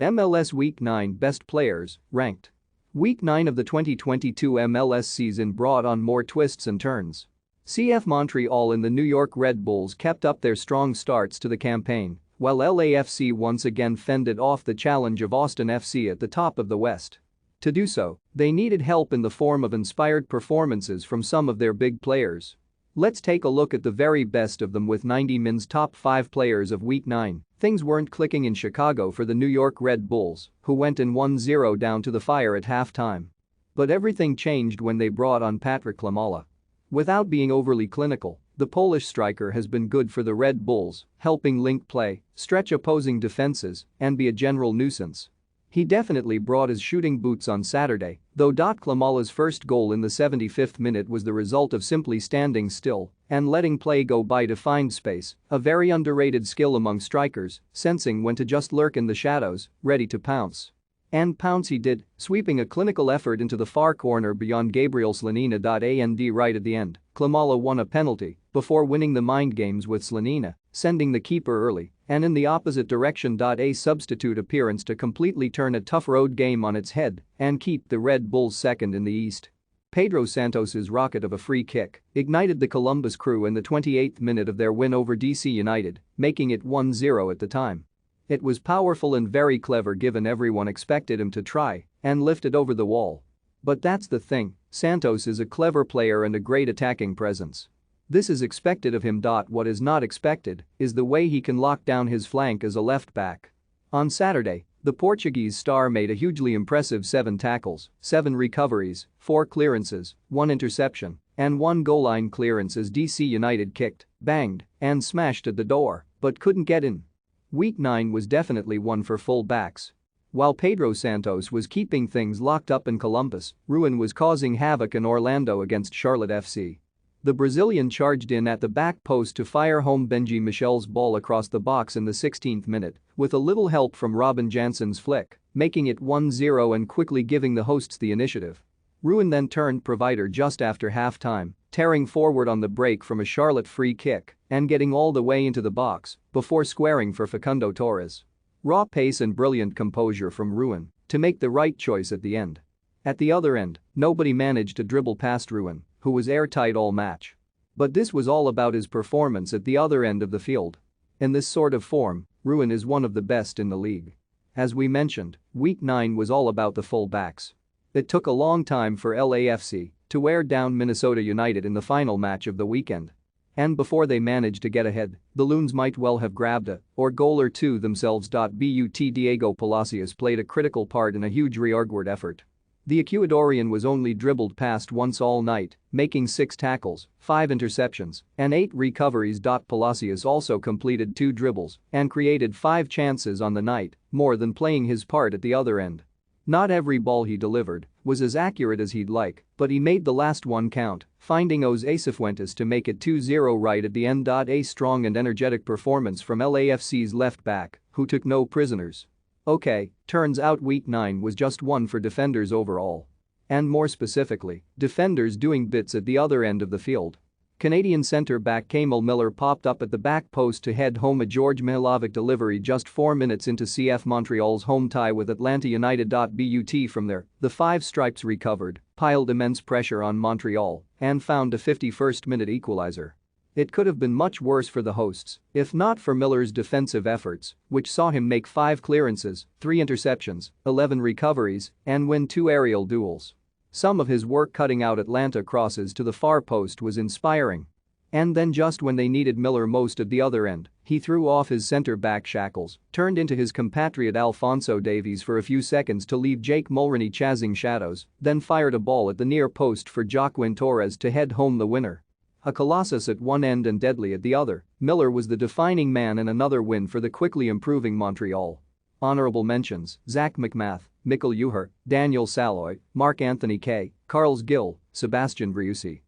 MLS Week 9 Best Players, Ranked. Week 9 of the 2022 MLS season brought on more twists and turns. CF Montreal and the New York Red Bulls kept up their strong starts to the campaign, while LAFC once again fended off the challenge of Austin FC at the top of the West. To do so, they needed help in the form of inspired performances from some of their big players. Let's take a look at the very best of them with 90 Min's top 5 players of Week 9. Things weren't clicking in Chicago for the New York Red Bulls, who went in 1-0 down to the fire at halftime. But everything changed when they brought on Patryk Klimala. Without being overly clinical, the Polish striker has been good for the Red Bulls, helping link play, stretch opposing defenses, and be a general nuisance. He definitely brought his shooting boots on Saturday, though. Klimala's first goal in the 75th minute was the result of simply standing still and letting play go by to find space, a very underrated skill among strikers, sensing when to just lurk in the shadows, ready to pounce. And pounce he did, sweeping a clinical effort into the far corner beyond Gabriel Slonina. And right at the end, Klimala won a penalty before winning the mind games with Slonina, sending the keeper early and in the opposite direction. A substitute appearance to completely turn a tough road game on its head and keep the Red Bulls second in the East. Pedro Santos's rocket of a free kick ignited the Columbus Crew in the 28th minute of their win over DC United, making it 1-0 at the time. It was powerful and very clever given everyone expected him to try and lift it over the wall. But that's the thing, Santos is a clever player and a great attacking presence. This is expected of him. What is not expected is the way he can lock down his flank as a left back. On Saturday, the Portuguese star made a hugely impressive 7 tackles, 7 recoveries, 4 clearances, 1 interception, and 1 goal line clearance as DC United kicked, banged, and smashed at the door, but couldn't get in. Week 9 was definitely one for full backs. While Pedro Santos was keeping things locked up in Columbus, Ruin was causing havoc in Orlando against Charlotte FC. The Brazilian charged in at the back post to fire home Benji Michel's ball across the box in the 16th minute, with a little help from Robin Jansen's flick, making it 1-0 and quickly giving the hosts the initiative. Ruin then turned provider just after halftime, tearing forward on the break from a Charlotte free kick and getting all the way into the box before squaring for Facundo Torres. Raw pace and brilliant composure from Ruin to make the right choice at the end. At the other end, nobody managed to dribble past Ruin, who was airtight all match. But this was all about his performance at the other end of the field. In this sort of form, Ruin is one of the best in the league. As we mentioned, Week 9 was all about the full backs. It took a long time for LAFC to wear down Minnesota United in the final match of the weekend. And before they managed to get ahead, the Loons might well have grabbed a goal or two themselves. But Diego Palacios played a critical part in a huge rearguard effort. The Ecuadorian was only dribbled past once all night, making 6 tackles, 5 interceptions, and 8 recoveries. Palacios also completed 2 dribbles and created 5 chances on the night, more than playing his part at the other end. Not every ball he delivered was as accurate as he'd like, but he made the last one count, finding Jose Cifuentes to make it 2-0 right at the end. A strong and energetic performance from LAFC's left back, who took no prisoners. Okay, turns out Week 9 was just one for defenders overall. And more specifically, defenders doing bits at the other end of the field. Canadian centre-back Kamal Miller popped up at the back post to head home a George Mihailovic delivery just 4 minutes into CF Montreal's home tie with Atlanta United. But from there, the 5 stripes recovered, piled immense pressure on Montreal, and found a 51st-minute equalizer. It could have been much worse for the hosts if not for Miller's defensive efforts, which saw him make 5 clearances, 3 interceptions, 11 recoveries, and win 2 aerial duels. Some of his work cutting out Atlanta crosses to the far post was inspiring. And then just when they needed Miller most at the other end, he threw off his center-back shackles, turned into his compatriot Alphonso Davies for a few seconds to leave Jake Mulroney chasing shadows, then fired a ball at the near post for Joaquin Torres to head home the winner. A colossus at one end and deadly at the other, Miller was the defining man in another win for the quickly improving Montreal. Honorable mentions: Zach McMath, Mikkel Uher, Daniel Saloy, Mark Anthony Kaye, Carles Gil, Sebastian Briusi.